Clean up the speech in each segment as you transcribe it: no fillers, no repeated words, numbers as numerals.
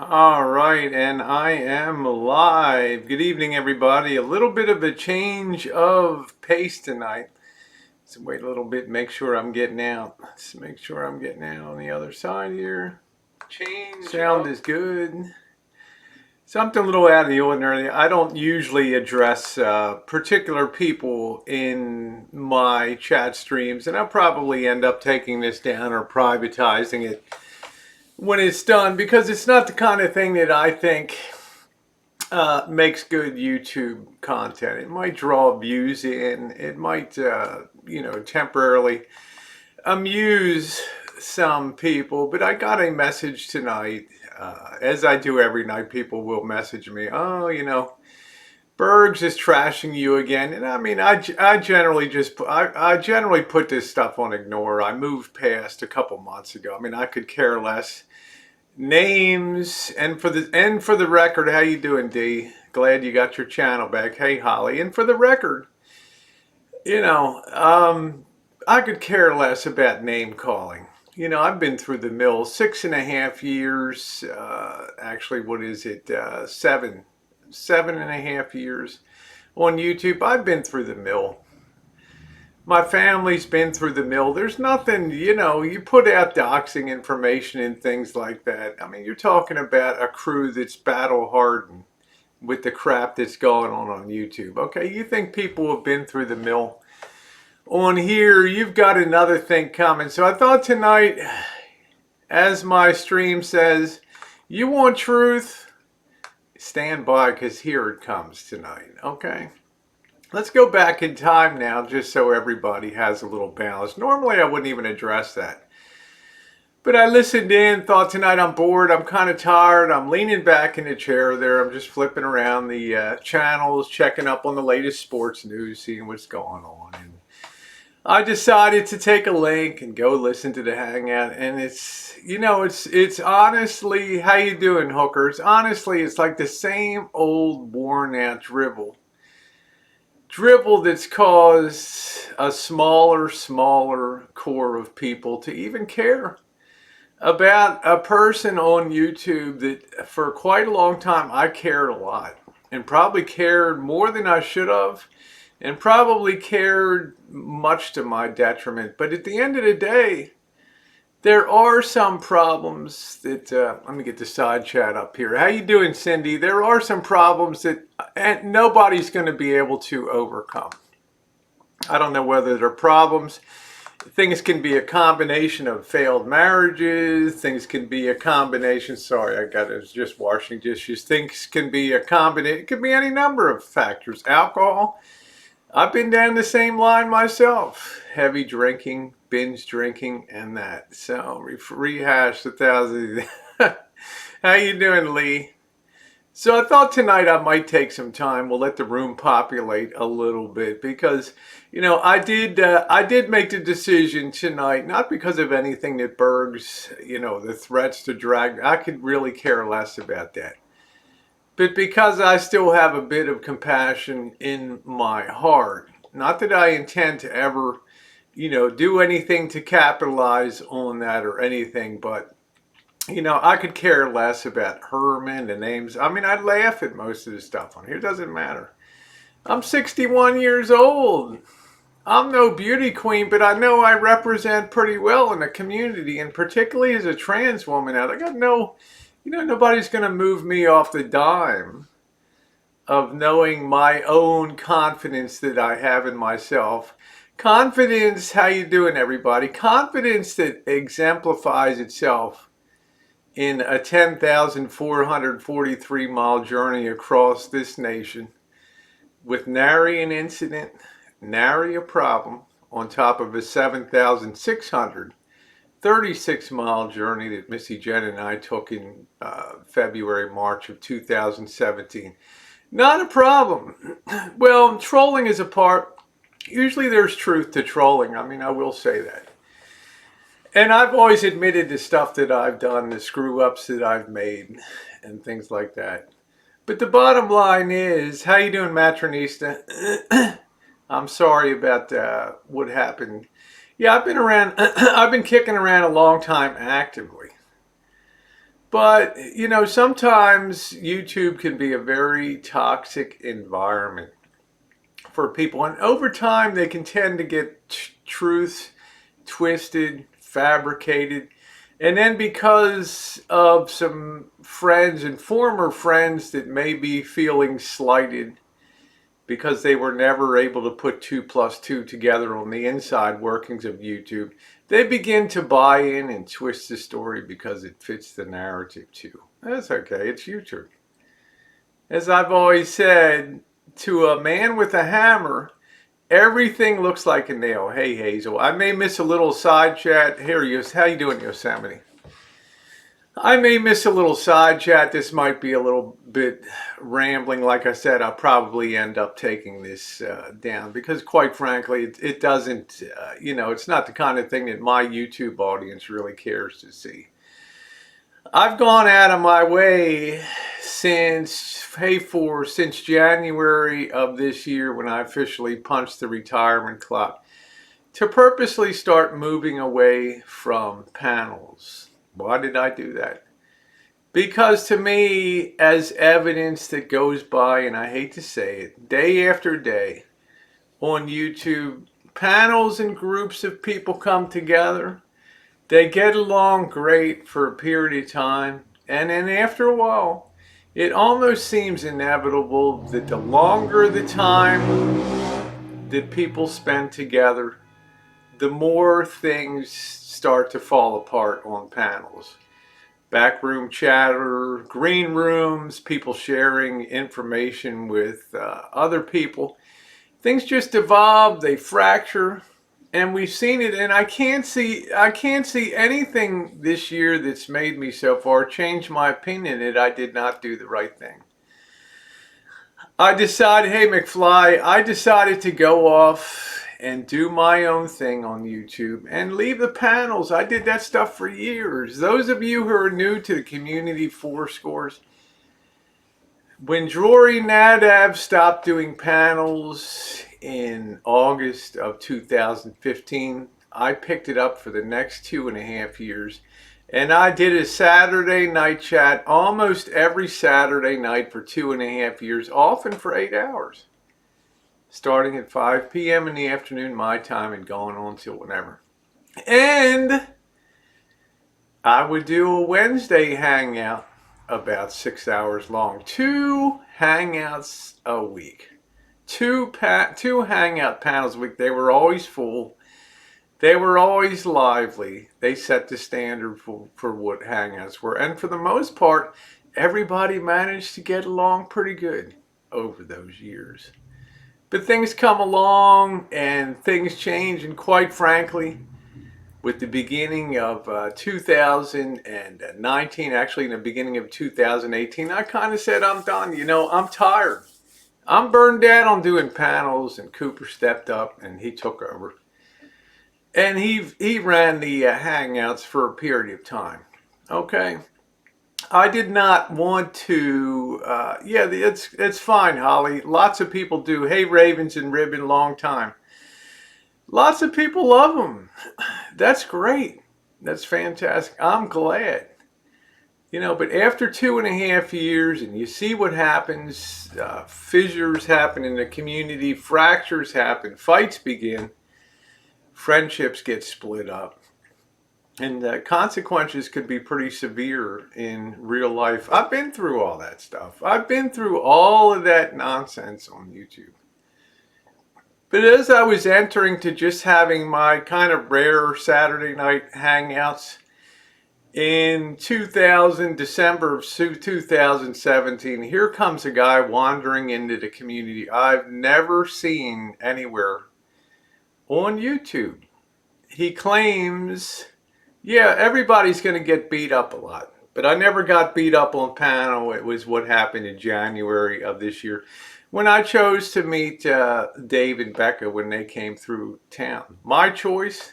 All right, and I am live. Good evening, everybody. A little bit of a change of pace tonight. So wait a little bit, make sure I'm getting out. Let's make sure I'm getting out on the other side here. Sound is good. Something a little out of the ordinary. I don't usually address particular people in my chat streams, and I'll probably end up taking this down or privatizing it when it's done because it's not the kind of thing that I think makes good YouTube content. It might draw views in. It might, temporarily amuse some people. But I got a message tonight, as I do every night. People will message me, Bergs is trashing you again. And I mean, I generally I generally put this stuff on ignore. I moved past a couple months ago. I mean, I could care less. Names and for the record, how you doing, D? Glad you got your channel back. Hey, Holly. And for the record, you know, I could care less about name calling. I've been through the mill 6.5 years. Actually, what is it? 7.5 years on YouTube. I've been through the mill. My family's been through the mill. There's nothing, you put out doxing information and things like that. I mean, you're talking about a crew that's battle hardened with the crap that's going on YouTube. Okay, you think people have been through the mill? On here, you've got another thing coming. So I thought tonight, as my stream says, you want truth? Stand by, because here it comes tonight, okay? Let's go back in time now, just so everybody has a little balance. Normally, I wouldn't even address that. But I listened in, thought tonight I'm bored, I'm kind of tired, I'm leaning back in the chair there, I'm just flipping around the channels, checking up on the latest sports news, seeing what's going on. And I decided to take a link and go listen to the Hangout, and it's honestly, how you doing, hookers? Honestly, it's like the same old worn out dribble that's caused a smaller core of people to even care about a person on YouTube that for quite a long time I cared a lot and probably cared more than I should have and probably cared much to my detriment. But at the end of the day, there are some problems that, let me get the side chat up here. How you doing, Cindy? There are some problems that nobody's going to be able to overcome. I don't know whether they're problems. Things can be a combination of failed marriages. Things can be a combination. Sorry, I was just washing dishes. Things can be a combination. It could be any number of factors. Alcohol. I've been down the same line myself. Heavy drinking, binge drinking, and that. So rehash 1,000. How you doing, Lee? So I thought tonight I might take some time. We'll let the room populate a little bit because, I did make the decision tonight, not because of anything that Bergs, the threats to drag. I could really care less about that. But because I still have a bit of compassion in my heart, not that I intend to ever, do anything to capitalize on that or anything, but, I could care less about Herman, the names. I mean, I'd laugh at most of the stuff on here. It doesn't matter. I'm 61 years old. I'm no beauty queen, but I know I represent pretty well in the community, and particularly as a trans woman out. I got nobody's going to move me off the dime of knowing my own confidence that I have in myself. Confidence, how you doing, everybody? Confidence that exemplifies itself in a 10,443 mile journey across this nation with nary an incident, nary a problem, on top of a 7,636-mile journey that Missy Jenn and I took in February, March of 2017. Not a problem. Well, trolling is a part. Usually there's truth to trolling. I mean, I will say that. And I've always admitted the stuff that I've done, the screw-ups that I've made, and things like that. But the bottom line is, how you doing, Matronista? I'm sorry about what happened. Yeah, I've been around, I've been kicking around a long time actively. But, sometimes YouTube can be a very toxic environment for people. And over time, they can tend to get truth twisted, fabricated. And then because of some friends and former friends that may be feeling slighted because they were never able to put 2 plus 2 together on the inside workings of YouTube, they begin to buy in and twist the story because it fits the narrative too. That's okay, it's YouTube. As I've always said, to a man with a hammer, everything looks like a nail. Hey, Hazel, I may miss a little side chat. Here, how you doing, Yosemite? I may miss a little side chat. This might be a little bit rambling. Like I said, I'll probably end up taking this down because, quite frankly, it doesn't, it's not the kind of thing that my YouTube audience really cares to see. I've gone out of my way since January of this year, when I officially punched the retirement clock, to purposely start moving away from panels. Why did I do that? Because to me, as evidence that goes by, and I hate to say it, day after day on YouTube, panels and groups of people come together. They get along great for a period of time, and then after a while, it almost seems inevitable that the longer the time that people spend together, the more things start to fall apart on panels. Backroom chatter, green rooms, people sharing information with other people. Things just evolve, they fracture, and we've seen it. And I can't see anything this year that's made me so far change my opinion that I did not do the right thing. I decided, hey McFly, I decided to go off and do my own thing on YouTube and leave the panels. I did that stuff for years. Those of you who are new to the community fourscores, when Drury Nadav stopped doing panels in August of 2015, I picked it up for the next 2.5 years. And I did a Saturday night chat almost every Saturday night for 2.5 years, often for 8 hours. Starting at 5 p.m. in the afternoon, my time, and going on till whenever. And I would do a Wednesday hangout about 6 hours long. 2 hangouts a week. 2 hangout panels a week. They were always full. They were always lively. They set the standard for what hangouts were. And for the most part, everybody managed to get along pretty good over those years. But things come along and things change, and quite frankly, with the beginning of 2019, actually in the beginning of 2018, I kind of said, I'm done. I'm tired. I'm burned out on doing panels, and Cooper stepped up and he took over. And he ran the hangouts for a period of time. Okay. I did not want to, it's fine, Holly. Lots of people do. Hey, Ravens and Ribbon, long time. Lots of people love them. That's great. That's fantastic. I'm glad. But after 2.5 years, and you see what happens, fissures happen in the community, fractures happen, fights begin, friendships get split up. And the consequences could be pretty severe in real life. I've been through all that stuff. I've been through all of that nonsense on YouTube. But as I was entering to just having my kind of rare Saturday night hangouts in December of 2017, here comes a guy wandering into the community I've never seen anywhere on YouTube. He claims, yeah, everybody's going to get beat up a lot. But I never got beat up on panel. It was what happened in January of this year when I chose to meet Dave and Becca when they came through town. My choice.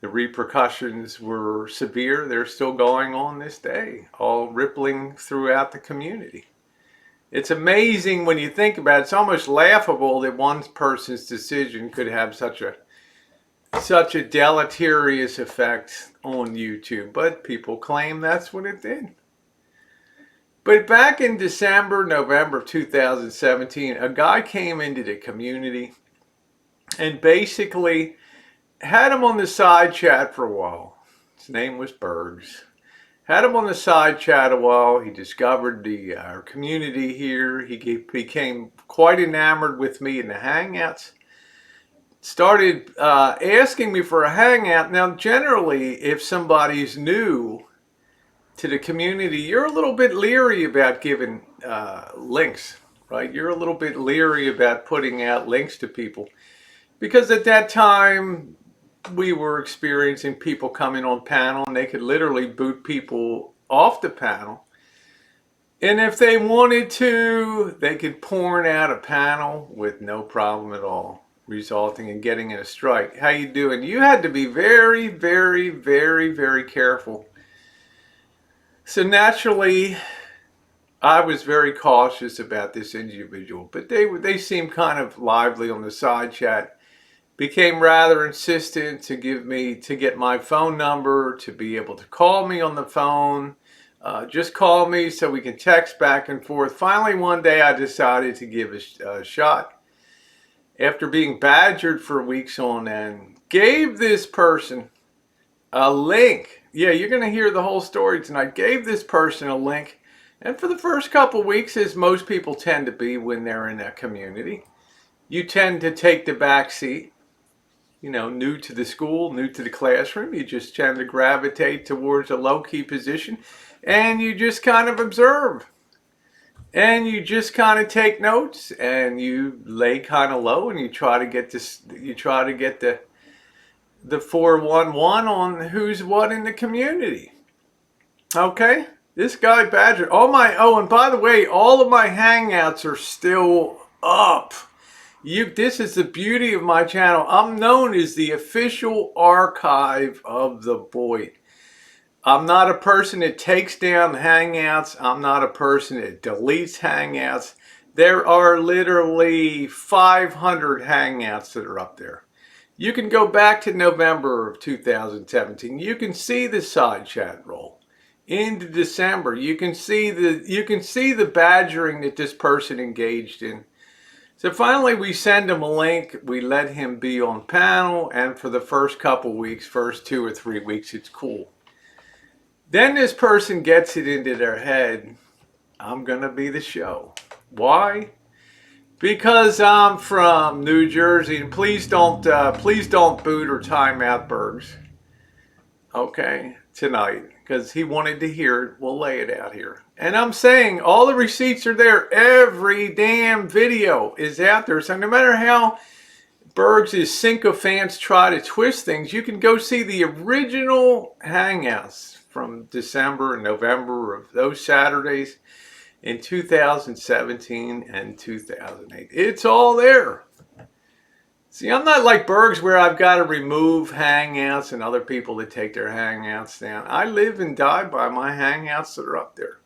The repercussions were severe. They're still going on this day, all rippling throughout the community. It's amazing when you think about it. It's almost laughable that one person's decision could have such a deleterious effect on YouTube, but people claim that's what it did. But back in December, November of 2017, a guy came into the community and basically had him on the side chat for a while. His name was Bergs. Had him on the side chat a while. He discovered our community here. He became quite enamored with me in the Hangouts. Started asking me for a Hangout. Now, generally, if somebody's new to the community, you're a little bit leery about giving links, right? You're a little bit leery about putting out links to people. Because at that time, we were experiencing people coming on panel and they could literally boot people off the panel. And if they wanted to, they could porn out a panel with no problem at all, resulting in getting in a strike. How you doing? You had to be very, very, very, very careful. So naturally, I was very cautious about this individual, but they seemed kind of lively on the side chat. Became rather insistent to get my phone number, to be able to call me on the phone. Just call me so we can text back and forth. Finally, one day I decided to give a shot. After being badgered for weeks on end, gave this person a link. Yeah, you're going to hear the whole story tonight. Gave this person a link. And for the first couple weeks, as most people tend to be when they're in a community, you tend to take the back seat. You know, new to the school, new to the classroom, you just tend to gravitate towards a low-key position and you just kind of observe and you just kind of take notes and you lay kind of low and you try to get the 411 on who's what in the community. Okay? This guy Badger, and by the way, all of my Hangouts are still up. This is the beauty of my channel. I'm known as the official archive of the Boyd. I'm not a person that takes down Hangouts. I'm not a person that deletes Hangouts. There are literally 500 Hangouts that are up there. You can go back to November of 2017. You can see the side chat roll. Into December, you can see the badgering that this person engaged in. So finally, we send him a link. We let him be on panel. And for the first couple weeks, first 2 or 3 weeks, it's cool. Then this person gets it into their head, I'm going to be the show. Why? Because I'm from New Jersey. And please don't boot or time out Bergs. Okay, tonight. Because he wanted to hear it. We'll lay it out here. And I'm saying all the receipts are there. Every damn video is out there. So no matter how Bergs' sycophants try to twist things, you can go see the original Hangouts from December and November of those Saturdays in 2017 and 2008. It's all there. See, I'm not like Bergs where I've got to remove Hangouts and other people that take their Hangouts down. I live and die by my Hangouts that are up there.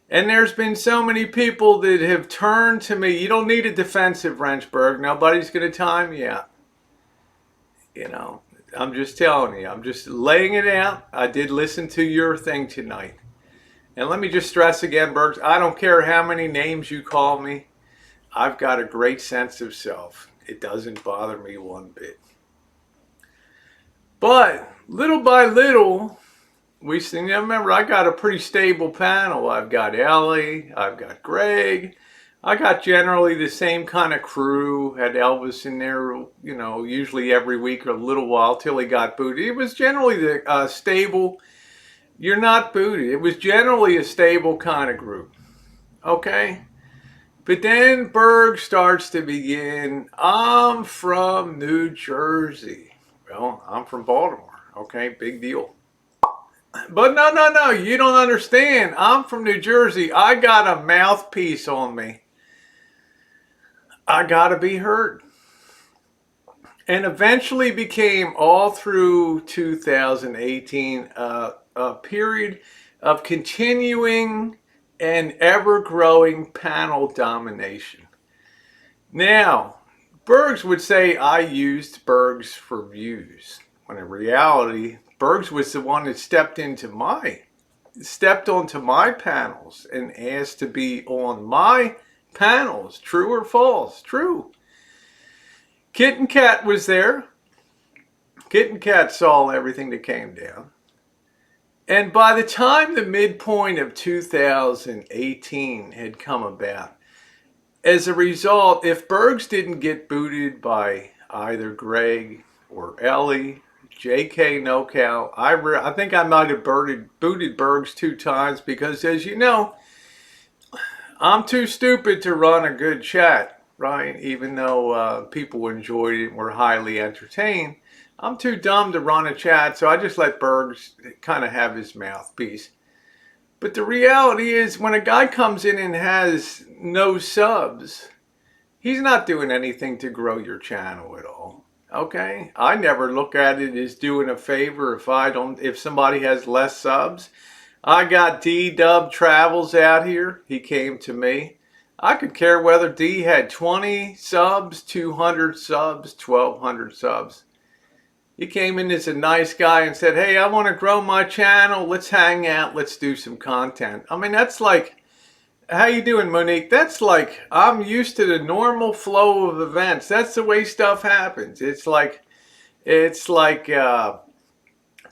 And there's been so many people that have turned to me. You don't need a defensive wrench, Berg. Nobody's going to time you out. You know, I'm just telling you. I'm just laying it out. I did listen to your thing tonight. And let me just stress again, Bergs, I don't care how many names you call me. I've got a great sense of self. It doesn't bother me one bit. But little by little, remember, I got a pretty stable panel. I've got Ellie, I've got Greg. I got generally the same kind of crew. Had Elvis in there, you know, usually every week or a little while till he got booted. It was generally the stable. You're not booted. It was generally a stable kind of group. Okay? But then Berg starts to begin, I'm from New Jersey. Well, I'm from Baltimore. Okay, big deal. But no, you don't understand. I'm from New Jersey. I got a mouthpiece on me. I got to be heard. And eventually became, all through 2018, a period of continuing and ever-growing panel domination. Now, Bergs would say I used Bergs for views, when in reality, Bergs was the one that stepped into my stepped onto my panels and asked to be on my panels. True or false? True. Kitten Cat was there. Kitten Cat saw everything that came down. And by the time the midpoint of 2018 had come about, as a result, if Bergs didn't get booted by either Greg or Ellie, JK NoCal, I think I might have booted Bergs 2 times because, as you know, I'm too stupid to run a good chat, right? Even though people enjoyed it and were highly entertained, I'm too dumb to run a chat, so I just let Bergs kind of have his mouthpiece. But the reality is, when a guy comes in and has no subs, he's not doing anything to grow your channel at all. Okay? I never look at it as doing a favor if somebody has less subs. I got D-Dub Travels out here. He came to me. I could care whether D had 20 subs, 200 subs, 1,200 subs. He came in as a nice guy and said, hey, I want to grow my channel. Let's hang out. Let's do some content. I mean, that's like, how you doing, Monique? That's like, I'm used to the normal flow of events. That's the way stuff happens. It's like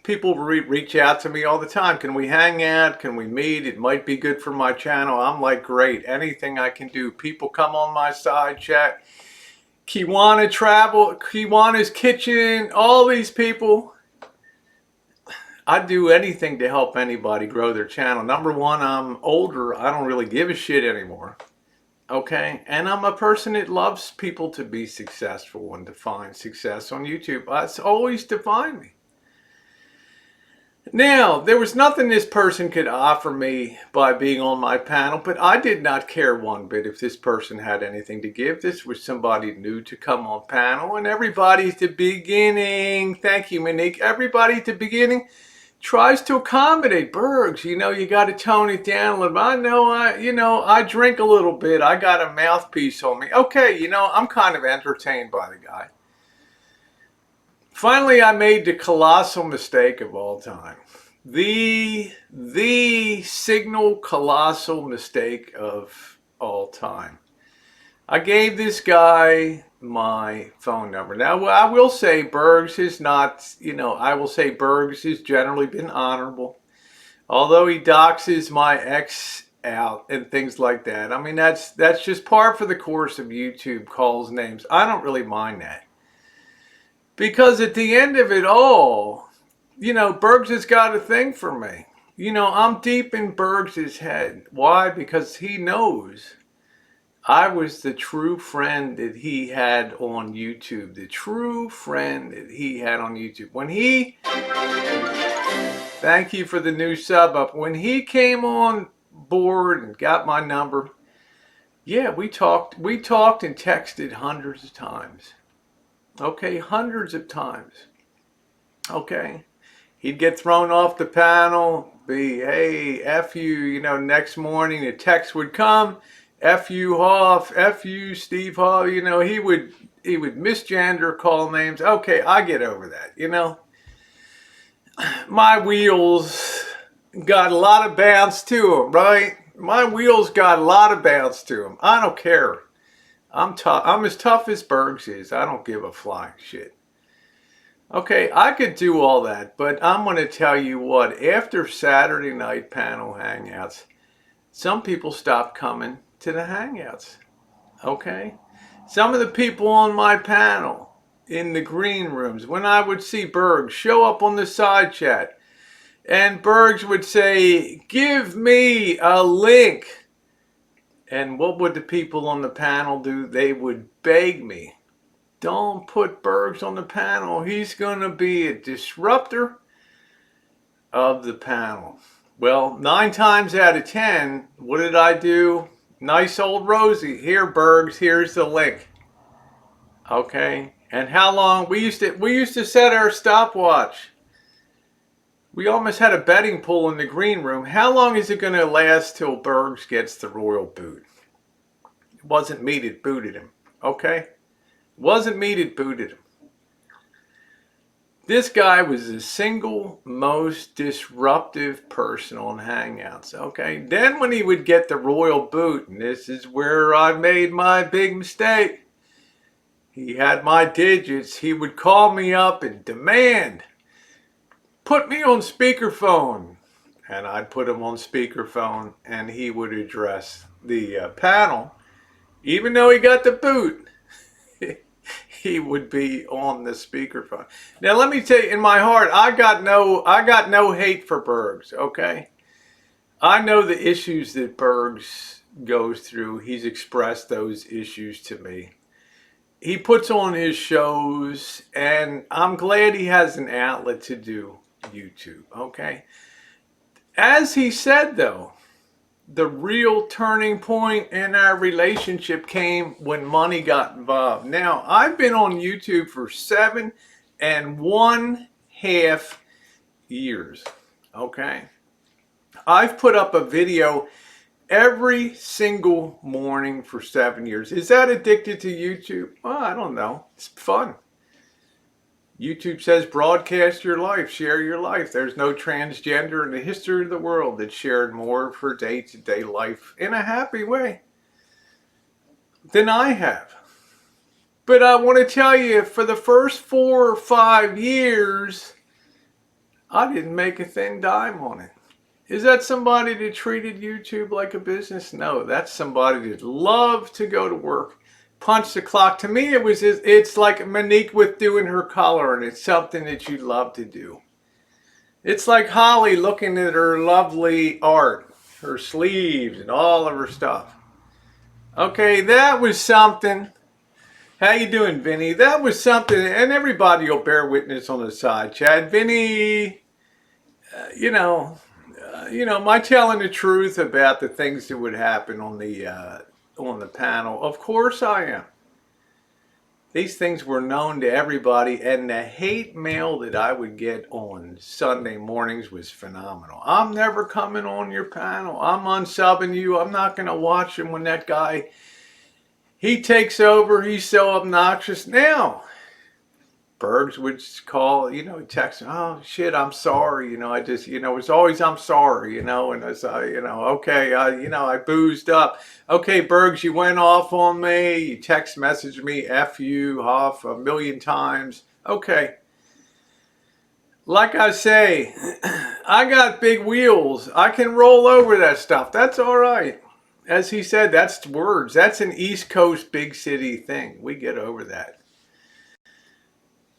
people reach out to me all the time. Can we hang out? Can we meet? It might be good for my channel. I'm like, great. Anything I can do. People come on my side chat. Kiwana Travel, Kiwana's Kitchen, all these people. I'd do anything to help anybody grow their channel. Number one, I'm older. I don't really give a shit anymore. Okay? And I'm a person that loves people to be successful and define success on YouTube. That's always defined me. Now, there was nothing this person could offer me by being on my panel, but I did not care one bit if this person had anything to give. This was somebody new to come on panel, and everybody at the beginning, thank you, Monique, everybody at the beginning tries to accommodate. Bergs, you know, you got to tone it down a little bit. I drink a little bit. I got a mouthpiece on me. Okay, I'm kind of entertained by the guy. Finally, I made the colossal mistake of all time. The signal colossal mistake of all time. I gave this guy my phone number. Now, I will say Bergs is not, I will say Bergs has generally been honorable. Although he doxes my ex out and things like that. I mean, that's just par for the course of YouTube, calls names. I don't really mind that. Because at the end of it all, Bergs has got a thing for me. I'm deep in Bergs' head. Why? Because he knows I was the true friend that he had on YouTube. The true friend that he had on YouTube. Thank you for the new sub up. When he came on board and got my number, yeah, we talked and texted hundreds of times. Okay, hundreds of times. Okay. He'd get thrown off the panel, hey, F you, next morning a text would come, F you Hoff, F you Steve Hall, he would misgender, call names. Okay, I get over that, My wheels got a lot of bounce to them, right? My wheels got a lot of bounce to them. I don't care. I'm tough. I'm as tough as Bergs is. I don't give a flying shit. Okay, I could do all that, but I'm going to tell you what. After Saturday night panel hangouts, some people stopped coming to the hangouts. Okay? Some of the people on my panel in the green rooms, when I would see Bergs show up on the side chat, and Bergs would say, give me a link. And what would the people on the panel do? They would beg me, don't put Bergs on the panel. He's going to be a disruptor of the panel. Well, 9 times out of 10, what did I do? Nice old Rosie. Here, Bergs, here's the link. Okay. And how long? We used to set our stopwatch. We almost had a betting pool in the green room. How long is it going to last till Bergs gets the royal boot? It wasn't me that booted him. Okay? It wasn't me that booted him. This guy was the single most disruptive person on Hangouts, okay? Then when he would get the royal boot, and this is where I made my big mistake, he had my digits, he would call me up and demand, put me on speakerphone. And I'd put him on speakerphone, and he would address the panel. Even though he got the boot, he would be on the speakerphone. Now let me tell you, in my heart, I got no hate for Bergs, okay? I know the issues that Bergs goes through. He's expressed those issues to me. He puts on his shows, and I'm glad he has an outlet to do YouTube, okay? As he said, though, the real turning point in our relationship came when money got involved. Now, I've been on YouTube for 7.5 years, okay? I've put up a video every single morning for 7 years. Is that addicted to YouTube? Well, I don't know. It's fun. YouTube says broadcast your life, share your life. There's no transgender in the history of the world that shared more of her day-to-day life in a happy way than I have. But I want to tell you, for the first 4 or 5 years, I didn't make a thin dime on it. Is that somebody that treated YouTube like a business? No, that's somebody that loved to go to work, punch the clock. To me, it's like Monique with doing her color, and it's something that you love to do. It's like Holly looking at her lovely art, her sleeves and all of her stuff. Okay, that was something. How you doing, Vinny? That was something, and everybody will bear witness on the side chat. Vinny, you know, my telling the truth about the things that would happen on the panel. Of course I am. These things were known to everybody, and the hate mail that I would get on Sunday mornings was phenomenal. I'm never coming on your panel. I'm unsubbing you. I'm not going to watch him when that guy, he takes over. He's so obnoxious. Now, Bergs would call, text, oh shit, I'm sorry, I just, it's always I'm sorry, and it's, okay, I boozed up. Okay, Bergs, you went off on me, you text messaged me, F you off 1,000,000 times. Okay. Like I say, I got big wheels. I can roll over that stuff. That's all right. As he said, that's words. That's an East Coast big city thing. We get over that.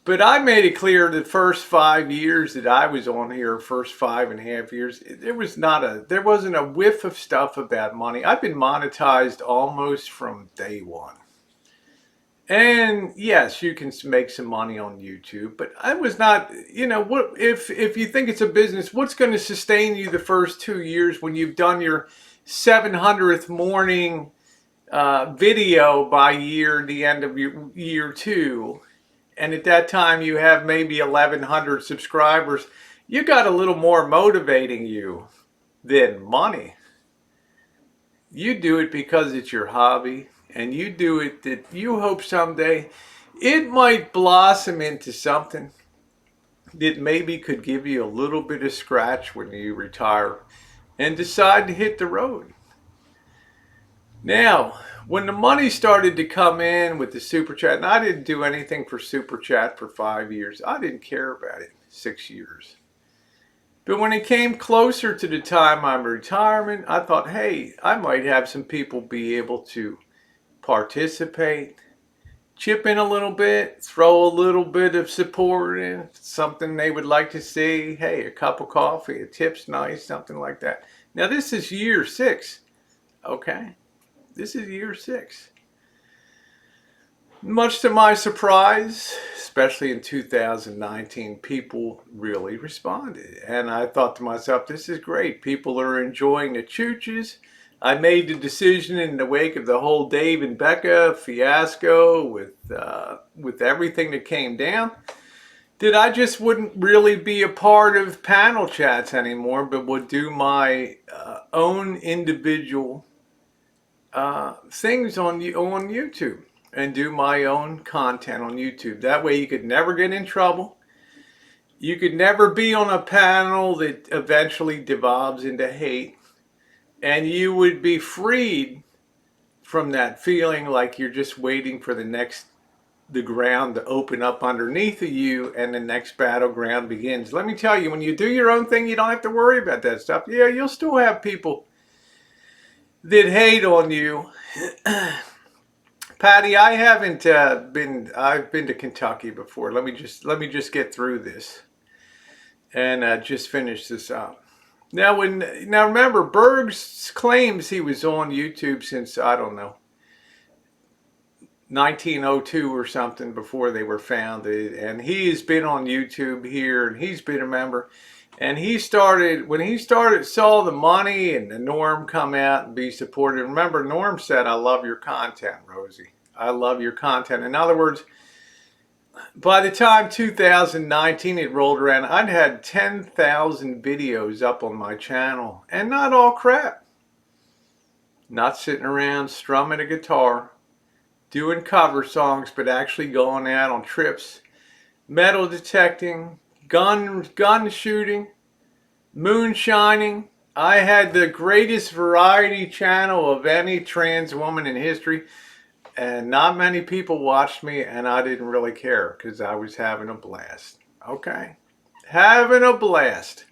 But I made it clear the first 5 years that I was on here, first 5.5 years, there wasn't a whiff of stuff about money. I've been monetized almost from day one. And yes, you can make some money on YouTube, but I was not, what if you think it's a business, what's going to sustain you the first 2 years when you've done your 700th morning video by the end of your year 2? And at that time you have maybe 1,100 subscribers, you got a little more motivating you than money. You do it because it's your hobby, and you do it that you hope someday it might blossom into something that maybe could give you a little bit of scratch when you retire and decide to hit the road. Now, when the money started to come in with the super chat, and I didn't do anything for super chat for 5 years. I didn't care about it 6 years. But when it came closer to the time I'm retirement, I thought, hey, I might have some people be able to participate, chip in a little bit, throw a little bit of support in, something they would like to see. Hey, a cup of coffee, a tip's nice, something like that. Now, this is year 6, okay? This is year 6. Much to my surprise, especially in 2019, people really responded. And I thought to myself, this is great. People are enjoying the chooches. I made the decision in the wake of the whole Dave and Becca fiasco with everything that came down, that I just wouldn't really be a part of panel chats anymore, but would do my own individual things on YouTube and do my own content on YouTube. That way you could never get in trouble. You could never be on a panel that eventually devolves into hate. And you would be freed from that feeling like you're just waiting for the ground to open up underneath of you and the next battleground begins. Let me tell you, when you do your own thing, you don't have to worry about that stuff. Yeah, you'll still have people that hate on you. Patty, I haven't I've been to Kentucky before. Let me just get through this and just finish this up. Now remember, Bergs claims he was on YouTube since, I don't know, 1902 or something, before they were founded, and he's been on YouTube here, and he's been a member. And when he started, saw the money and the Norm come out and be supported. Remember, Norm said, "I love your content, Rosie. I love your content." In other words, by the time 2019 had rolled around, I'd had 10,000 videos up on my channel, and not all crap. Not sitting around strumming a guitar, doing cover songs, but actually going out on trips, metal detecting, gun shooting, moonshining. I had the greatest variety channel of any trans woman in history, and not many people watched me, and I didn't really care because I was having a blast. Okay, having a blast,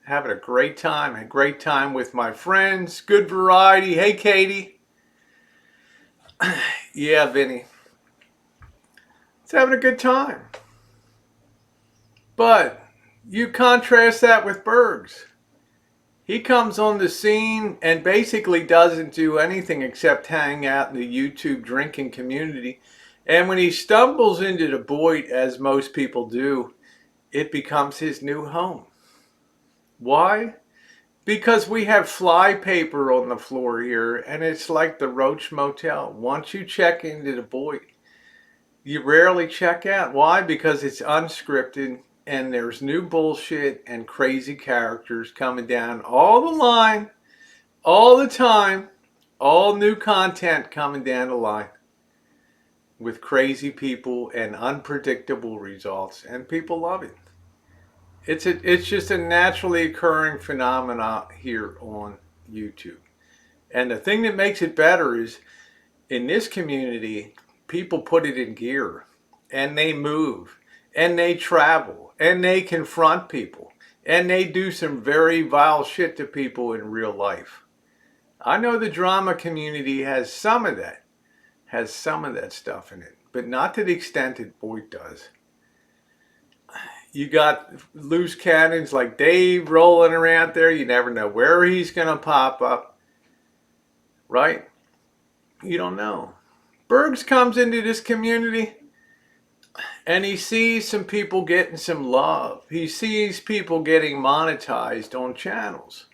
having a great time with my friends. Good variety. Hey, Katie. Yeah, Vinny. It's having a good time. But you contrast that with Bergs. He comes on the scene and basically doesn't do anything except hang out in the YouTube drinking community. And when he stumbles into the Boyd, as most people do, it becomes his new home. Why? Because we have fly paper on the floor here, and it's like the Roach Motel. Once you check into the Boyd, you rarely check out. Why? Because it's unscripted, and there's new bullshit and crazy characters coming down all the line, all the time, all new content coming down the line with crazy people and unpredictable results, and people love it. It's just a naturally occurring phenomena here on YouTube. And the thing that makes it better is, in this community, people put it in gear, and they move, and they travel, and they confront people, and they do some very vile shit to people in real life. I know the drama community has some of that stuff in it, but not to the extent that Boyd does. You got loose cannons like Dave rolling around there. You never know where he's going to pop up, right? You don't know. Bergs comes into this community and he sees some people getting some love. He sees people getting monetized on channels.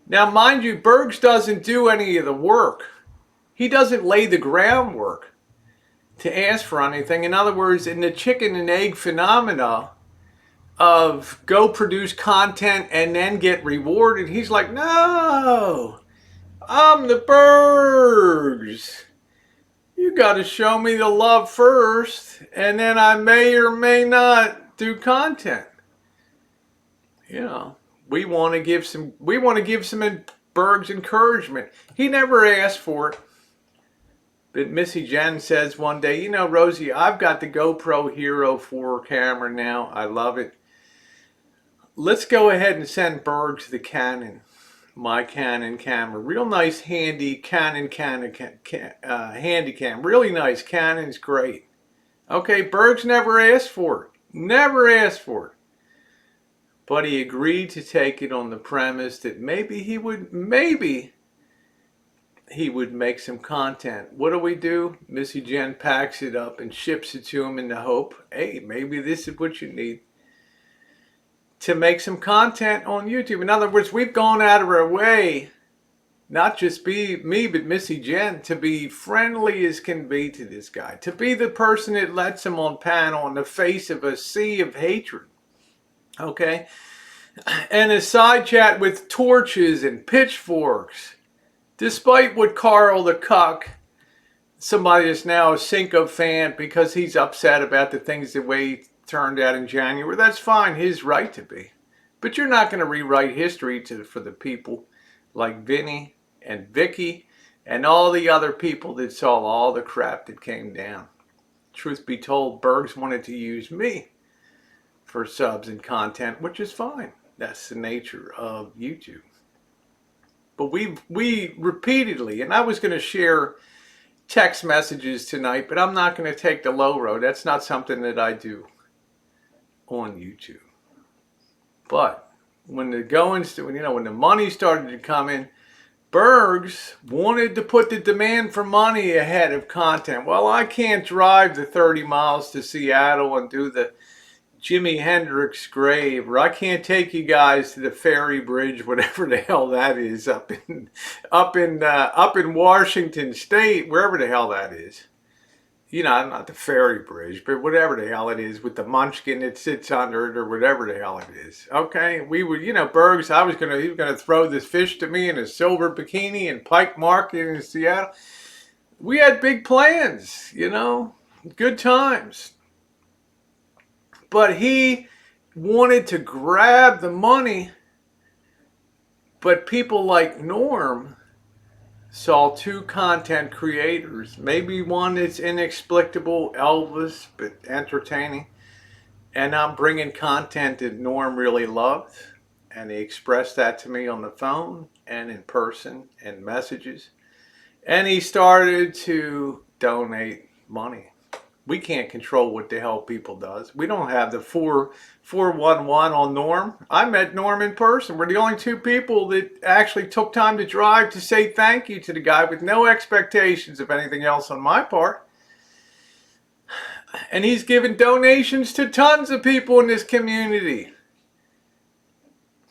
Now, mind you, Bergs doesn't do any of the work. He doesn't lay the groundwork to ask for anything. In other words, in the chicken and egg phenomena of go produce content and then get rewarded, he's like, no, I'm the Bergs. You got to show me the love first, and then I may or may not do content. You know, we want to give some Bergs encouragement. He never asked for it. But Missy Jenn says one day, you know, Rosie, I've got the GoPro Hero 4 camera now. I love it. Let's go ahead and send Bergs the Canon, my Canon camera. Real nice, handy Canon handy cam. Really nice. Canon's great. Okay, Bergs never asked for it. Never asked for it. But he agreed to take it on the premise that maybe he would make some content. What do? Missy Jenn packs it up and ships it to him in the hope, hey, maybe this is what you need to make some content on YouTube. In other words, we've gone out of our way, not just me, but Missy Jenn, to be friendly as can be to this guy, to be the person that lets him on panel in the face of a sea of hatred. Okay? And a side chat with torches and pitchforks. Despite what Carl the Cuck, somebody that's now a Cinco fan because he's upset about the things the way turned out in January. That's fine, his right to be. But you're not going to rewrite history for the people like Vinny and Vicky and all the other people that saw all the crap that came down. Truth be told, Bergs wanted to use me for subs and content, which is fine. That's the nature of YouTube. But we repeatedly, and I was going to share text messages tonight, but I'm not going to take the low road. That's not something that I do on YouTube. But when the goings, when the money started to come in, Bergs wanted to put the demand for money ahead of content. Well, I can't drive the 30 miles to Seattle and do the Jimi Hendrix grave, or I can't take you guys to the ferry bridge, whatever the hell that is, up in Washington State, wherever the hell that is. Not the ferry bridge, but whatever the hell it is with the munchkin that sits under it, or whatever the hell it is. Okay, we were, Bergs, he was gonna throw this fish to me in a silver bikini in Pike Market in Seattle. We had big plans, good times. But he wanted to grab the money, but people like Norm saw two content creators, maybe one that's inexplicable, Elvis, but entertaining, and I'm bringing content that Norm really loved, and he expressed that to me on the phone and in person and messages, and he started to donate money. We can't control what the hell people does. We don't have the 411 on Norm. I met Norm in person. We're the only two people that actually took time to drive to say thank you to the guy with no expectations of anything else on my part. And he's given donations to tons of people in this community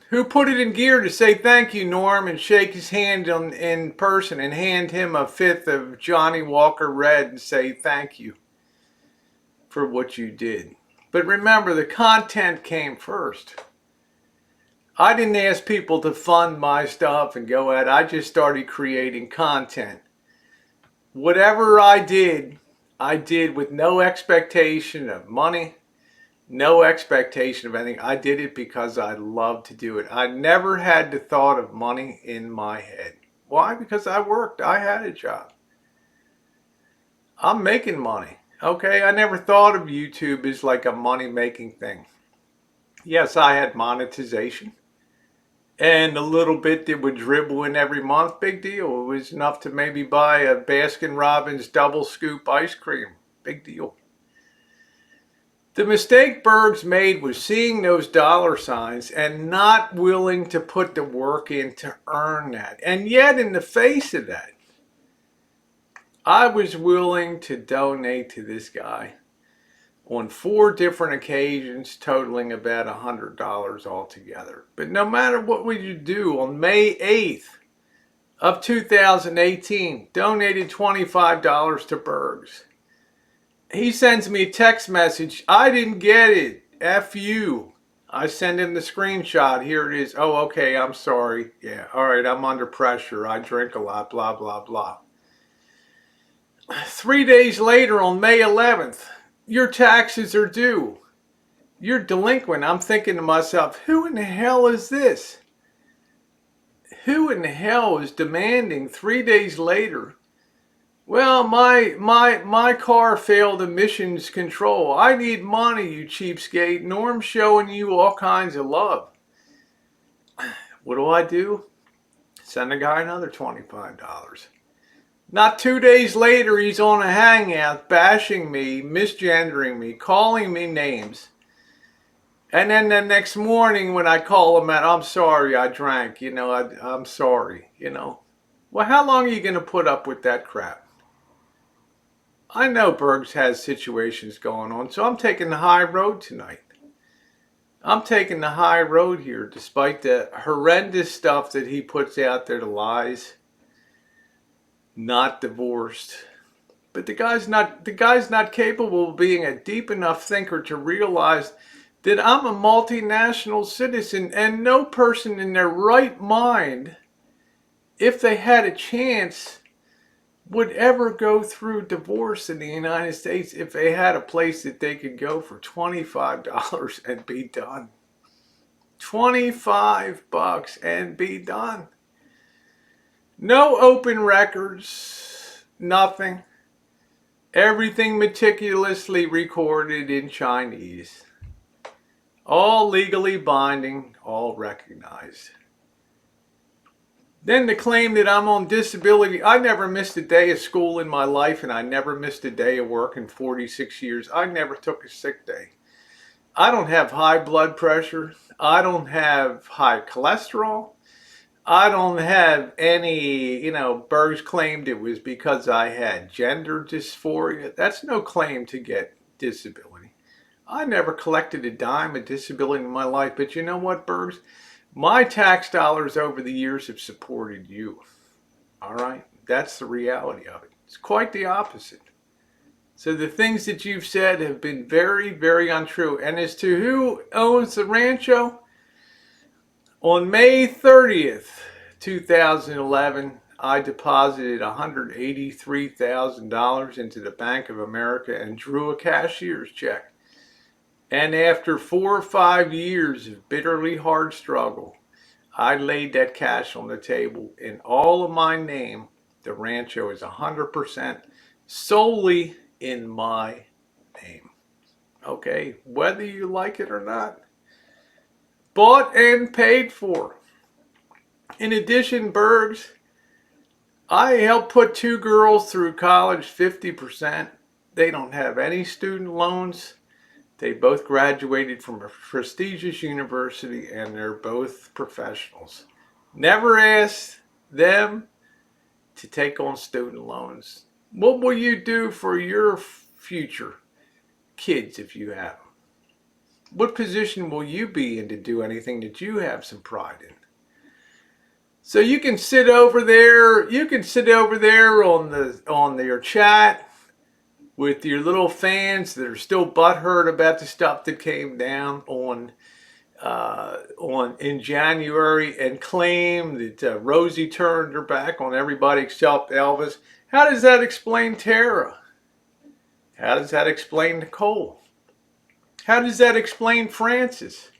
who put it in gear to say thank you, Norm, and shake his hand in person and hand him a fifth of Johnny Walker Red and say thank you for what you did. But remember, the content came first. I didn't ask people to fund my stuff and go at it. I just started creating content. Whatever I did with no expectation of money, no expectation of anything. I did it because I loved to do it. I never had the thought of money in my head. Why? Because I worked. I had a job. I'm making money. Okay, I never thought of YouTube as like a money-making thing. Yes, I had monetization. And a little bit that would dribble in every month, big deal. It was enough to maybe buy a Baskin-Robbins double scoop ice cream. Big deal. The mistake Bergs made was seeing those dollar signs and not willing to put the work in to earn that. And yet, in the face of that, I was willing to donate to this guy on 4 different occasions, totaling about $100 altogether. But no matter what we do, on May 8th of 2018, donated $25 to Bergs. He sends me a text message. I didn't get it. F you. I send him the screenshot. Here it is. Oh, okay, I'm sorry. Yeah, all right, I'm under pressure. I drink a lot, blah, blah, blah. 3 days later, on May 11th, your taxes are due. You're delinquent. I'm thinking to myself, who in the hell is this? Who in the hell is demanding 3 days later? Well, my car failed emissions control. I need money, you cheapskate. Norm's showing you all kinds of love. What do? Send the guy another $25. Not 2 days later, he's on a hangout, bashing me, misgendering me, calling me names. And then the next morning when I call him out, I'm sorry, I drank, I'm sorry, Well, how long are you going to put up with that crap? I know Bergs has situations going on, so I'm taking the high road tonight. I'm taking the high road here, despite the horrendous stuff that he puts out there, the lies. Not divorced. But the guy's not capable of being a deep enough thinker to realize that I'm a multinational citizen, and no person in their right mind, if they had a chance, would ever go through divorce in the United States if they had a place that they could go for $25 and be done. $25 and be done. No open records, nothing. Everything meticulously recorded in Chinese. All legally binding, all recognized. Then the claim that I'm on disability. I never missed a day of school in my life, and I never missed a day of work in 46 years. I never took a sick day. I don't have high blood pressure. I don't have high cholesterol. I don't have any, Bergs claimed it was because I had gender dysphoria. That's no claim to get disability. I never collected a dime of disability in my life, but you know what, Bergs? My tax dollars over the years have supported you. All right? That's the reality of it. It's quite the opposite. So the things that you've said have been very, very untrue. And as to who owns the Rancho, on May 30th, 2011, I deposited $183,000 into the Bank of America and drew a cashier's check. And after 4 or 5 years of bitterly hard struggle, I laid that cash on the table. In all of my name, the Rancho is 100% solely in my name. Okay, whether you like it or not. Bought and paid for. In addition, Bergs, I helped put 2 girls through college 50%. They don't have any student loans. They both graduated from a prestigious university, and they're both professionals. Never asked them to take on student loans. What will you do for your future kids if you have them? What position will you be in to do anything that you have some pride in? So you can sit over there. You can sit over there on your chat with your little fans that are still butthurt about the stuff that came down in January, and claim that Rosie turned her back on everybody except Elvis. How does that explain Tara? How does that explain Nicole? How does that explain Francis?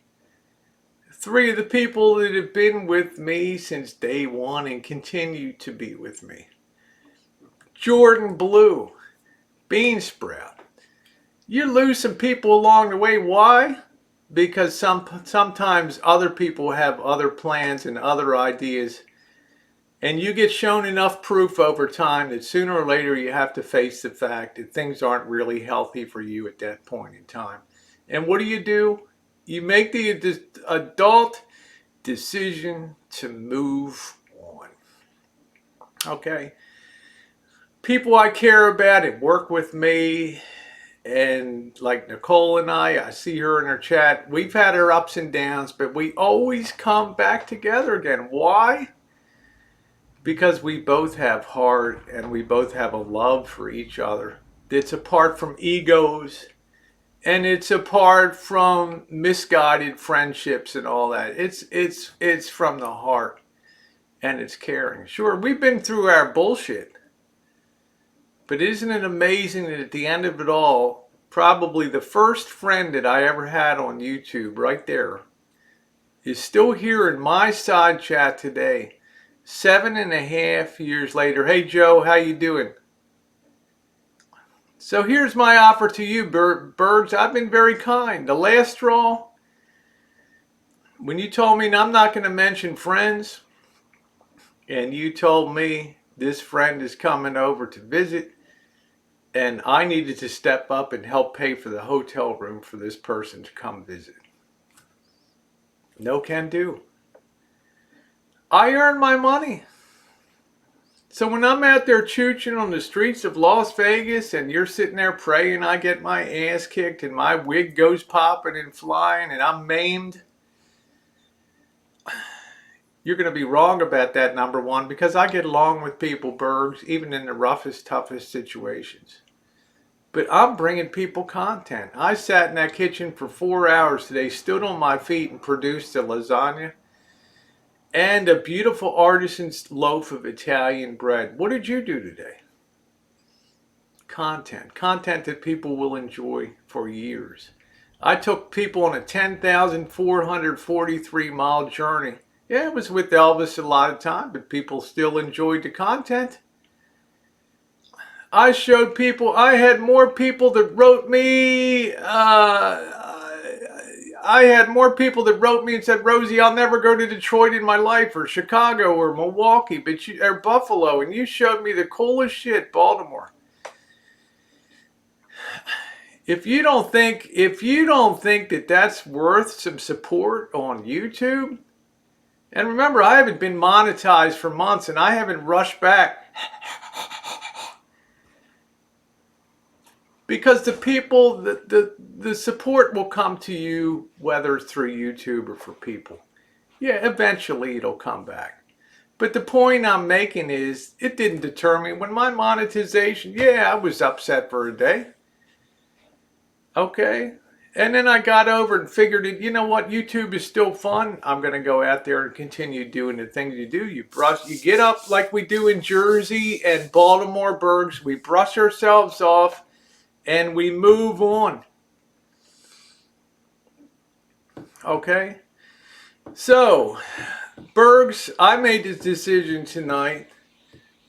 3 of the people that have been with me since day one and continue to be with me. Jordan Blue. Bean Sprout. You lose some people along the way. Why? Because sometimes other people have other plans and other ideas, and you get shown enough proof over time that sooner or later you have to face the fact that things aren't really healthy for you at that point in time. And what do? You make the adult decision to move on. Okay? People I care about and work with me, and like Nicole and I see her in her chat. We've had our ups and downs, but we always come back together again. Why? Because we both have heart and we both have a love for each other that's apart from egos, and it's apart from misguided friendships and all that. It's from the heart, and it's caring. Sure, we've been through our bullshit. But isn't it amazing that at the end of it all, probably the first friend that I ever had on YouTube right there is still here in my side chat today, 7.5 years later. Hey Joe, how you doing? So here's my offer to you, Bergs. I've been very kind. The last straw, when you told me I'm not going to mention friends, and you told me this friend is coming over to visit, and I needed to step up and help pay for the hotel room for this person to come visit. No can do. I earn my money. So when I'm out there chooching on the streets of Las Vegas and you're sitting there praying I get my ass kicked and my wig goes popping and flying and I'm maimed, you're going to be wrong about that, number one, because I get along with people, Bergs, even in the roughest, toughest situations. But I'm bringing people content. I sat in that kitchen for 4 hours today, stood on my feet and produced a lasagna and a beautiful artisan's loaf of Italian bread. What did you do today? Content that people will enjoy for years. I took people on a 10,443-mile journey. Yeah, it was with Elvis a lot of time, but people still enjoyed the content. I showed people, I had more people that wrote me, I had more people that wrote me and said, Rosie, I'll never go to Detroit in my life, or Chicago, or Milwaukee, or Buffalo, and you showed me the coolest shit, Baltimore. If you don't think that that's worth some support on YouTube, and remember, I haven't been monetized for months, and I haven't rushed back. Because the people, the support will come to you, whether it's through YouTube or for people. Yeah, eventually it'll come back. But the point I'm making is, it didn't deter me. When my monetization, yeah, I was upset for a day. Okay. And then I got over it and figured, you know what, YouTube is still fun. I'm going to go out there and continue doing the things you do. You get up like we do in Jersey and Baltimore, Bergs. We brush ourselves off. And we move on. Okay? So, Bergs, I made this decision tonight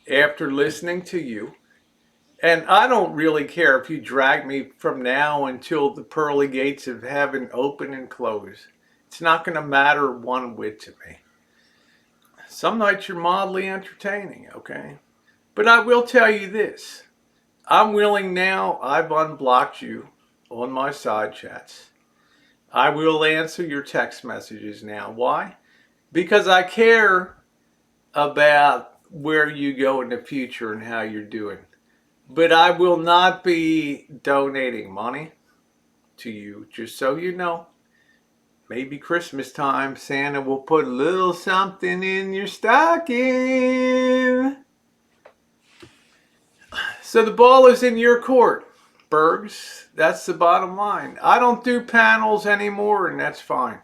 after listening to you. And I don't really care if you drag me from now until the pearly gates of heaven open and close. It's not going to matter one whit to me. Some nights you're mildly entertaining, okay? But I will tell you this. I'm willing now, I've unblocked you on my side chats. I will answer your text messages now. Why? Because I care about where you go in the future and how you're doing. But I will not be donating money to you, just so you know. Maybe Christmas time, Santa will put a little something in your stocking. So the ball is in your court, Bergs. That's the bottom line. I don't do panels anymore, and that's fine.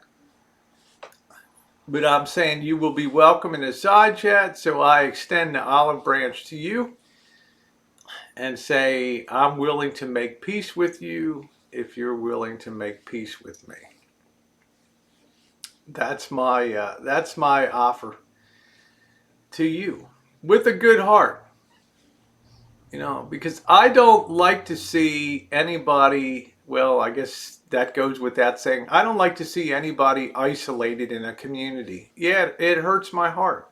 But I'm saying you will be welcome in the side chat, so I extend the olive branch to you and say, I'm willing to make peace with you if you're willing to make peace with me. That's my offer to you with a good heart. You know, because I don't like to see anybody, well, I guess that goes without saying, I don't like to see anybody isolated in a community. Yeah, it hurts my heart.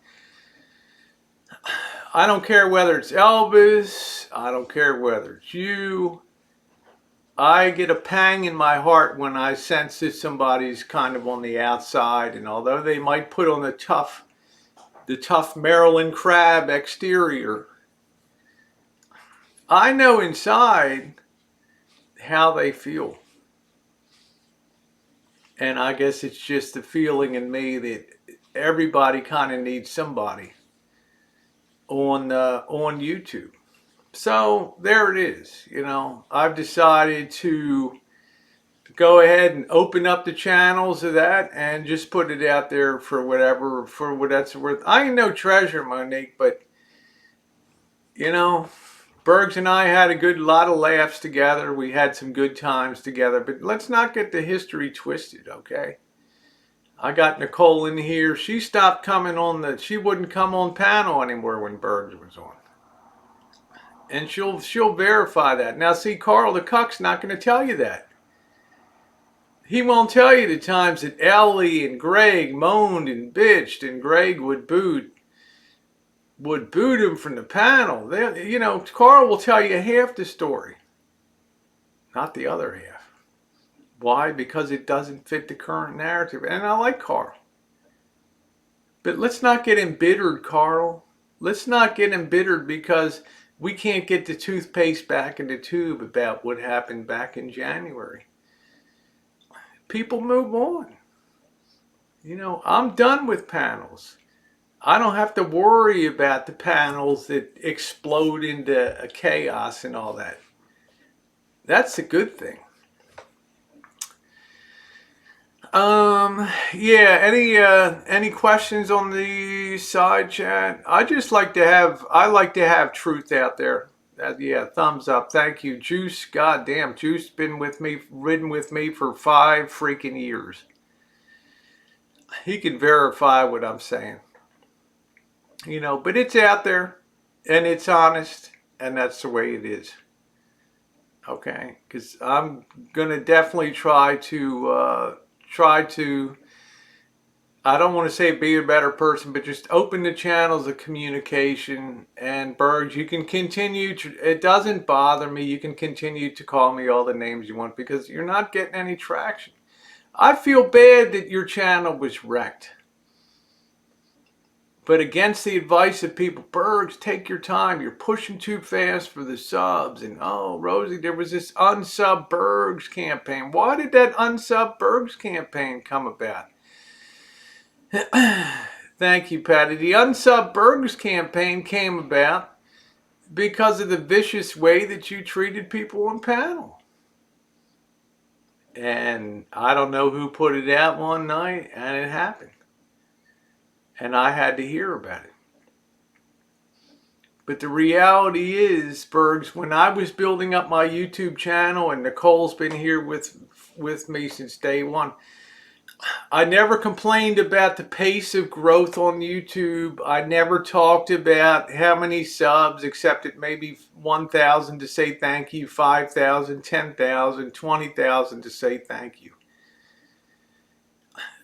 I don't care whether it's Elvis, I don't care whether it's you. I get a pang in my heart when I sense that somebody's kind of on the outside, and although they might put on the tough Maryland crab exterior, I know inside how they feel. And I guess it's just the feeling in me that everybody kind of needs somebody on YouTube. So there it is. You know, I've decided to go ahead and open up the channels of that and just put it out there for what that's worth. I ain't no treasure, Monique, but you know, Bergs and I had a lot of laughs together. We had some good times together, but let's not get the history twisted, okay? I got Nicole in here. She stopped coming she wouldn't come on panel anymore when Bergs was on. And she'll verify that. Now see, Carl the Cuck's not going to tell you that. He won't tell you the times that Ellie and Greg moaned and bitched and Greg would boot him from the panel. You know, Carl will tell you half the story, not the other half. Why? Because it doesn't fit the current narrative. And I like Carl. But let's not get embittered, Carl. Let's not get embittered because we can't get the toothpaste back in the tube about what happened back in January. People move on. You know, I'm done with panels. I don't have to worry about the panels that explode into chaos and all that. That's a good thing. Yeah, any questions on the side chat? I like to have truth out there. Yeah, thumbs up. Thank you. Juice, goddamn, Juice been ridden with me for 5 freaking years. He can verify what I'm saying. But it's out there and it's honest, and that's the way it is. Okay? Because I'm gonna definitely try to I don't want to say be a better person, but just open the channels of communication. And Bergs, you can continue it doesn't bother me. You can continue to call me all the names you want because you're not getting any traction. I feel bad that your channel was wrecked. But against the advice of people, Bergs, take your time. You're pushing too fast for the subs. And oh, Rosie, there was this unsub Bergs campaign. Why did that unsub Bergs campaign come about? Thank you, Patty. The unsub Bergs campaign came about because of the vicious way that you treated people on panel. And I don't know who put it out one night, and it happened. And I had to hear about it. But the reality is, Bergs, when I was building up my YouTube channel, and Nicole's been here with me since day one, I never complained about the pace of growth on YouTube. I never talked about how many subs, except at maybe 1,000 to say thank you, 5,000, 10,000, 20,000 to say thank you.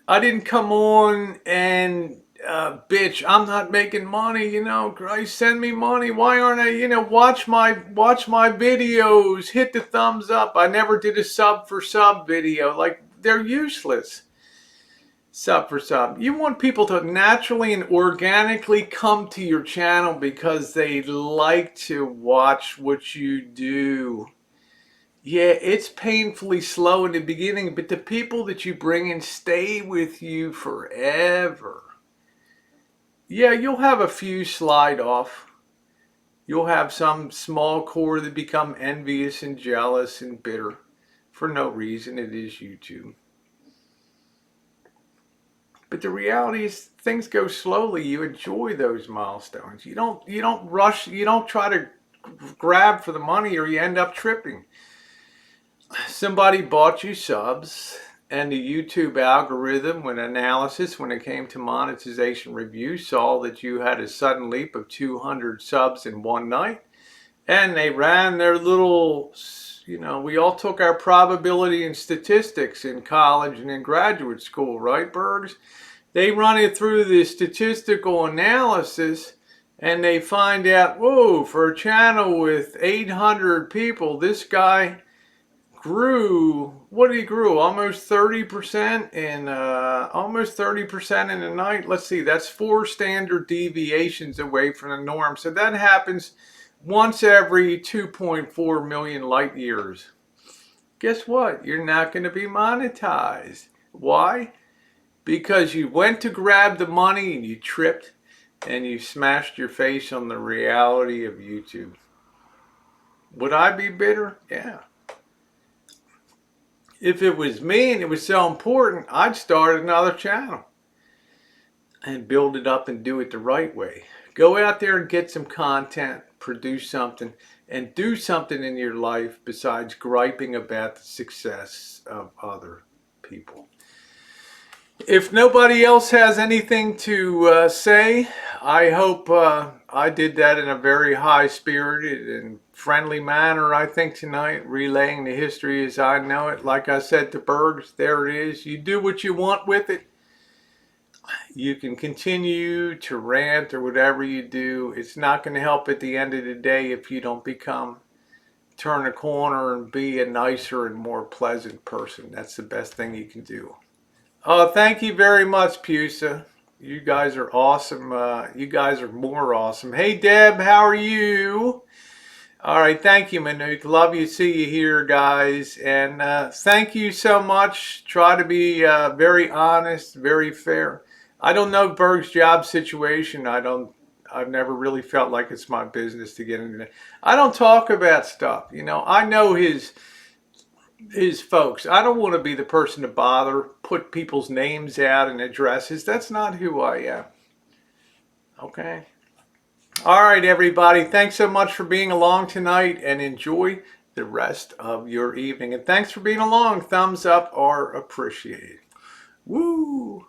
I didn't come on and bitch, I'm not making money, Christ, send me money. Why aren't I, watch my videos, hit the thumbs up. I never did a sub for sub video. Like, they're useless. Sub for sub. You want people to naturally and organically come to your channel because they like to watch what you do. Yeah, it's painfully slow in the beginning, but the people that you bring in stay with you forever. Yeah, you'll have a few slide off. You'll have some small core that become envious and jealous and bitter for no reason. It is YouTube. But the reality is things go slowly. You enjoy those milestones. You don't rush, you don't try to grab for the money or you end up tripping. Somebody bought you subs, and the YouTube algorithm, when it came to monetization review, saw that you had a sudden leap of 200 subs in one night, and they ran their little, we all took our probability and statistics in college and in graduate school, right, Bergs? They run it through the statistical analysis, and they find out, whoa, for a channel with 800 people, this guy grew, almost 30% in a night. Let's see, that's 4 standard deviations away from the norm. So that happens once every 2.4 million light years. Guess what? You're not going to be monetized. Why? Because you went to grab the money and you tripped and you smashed your face on the reality of YouTube. Would I be bitter? Yeah. If it was me and it was so important, I'd start another channel and build it up and do it the right way. Go out there and get some content, produce something, and do something in your life besides griping about the success of other people. If nobody else has anything to say, I hope I did that in a very high-spirited and friendly manner, I think, tonight, relaying the history as I know it. Like I said to Bergs, there it is. You do what you want with it. You can continue to rant or whatever you do. It's not going to help at the end of the day if you don't turn a corner and be a nicer and more pleasant person. That's the best thing you can do. Oh, thank you very much, Pusa. You guys are awesome. You guys are more awesome. Hey, Deb, how are you? All right, thank you, Manute. Love you. See you here, guys. And thank you so much. Try to be very honest, very fair. I don't know Berg's job situation. I've never really felt like it's my business to get into it. I don't talk about stuff. I know his folks. I don't want to be the person to bother, put people's names out and addresses. That's not who I am. Okay? All right, everybody. Thanks so much for being along tonight, and enjoy the rest of your evening. And thanks for being along. Thumbs up are appreciated. Woo!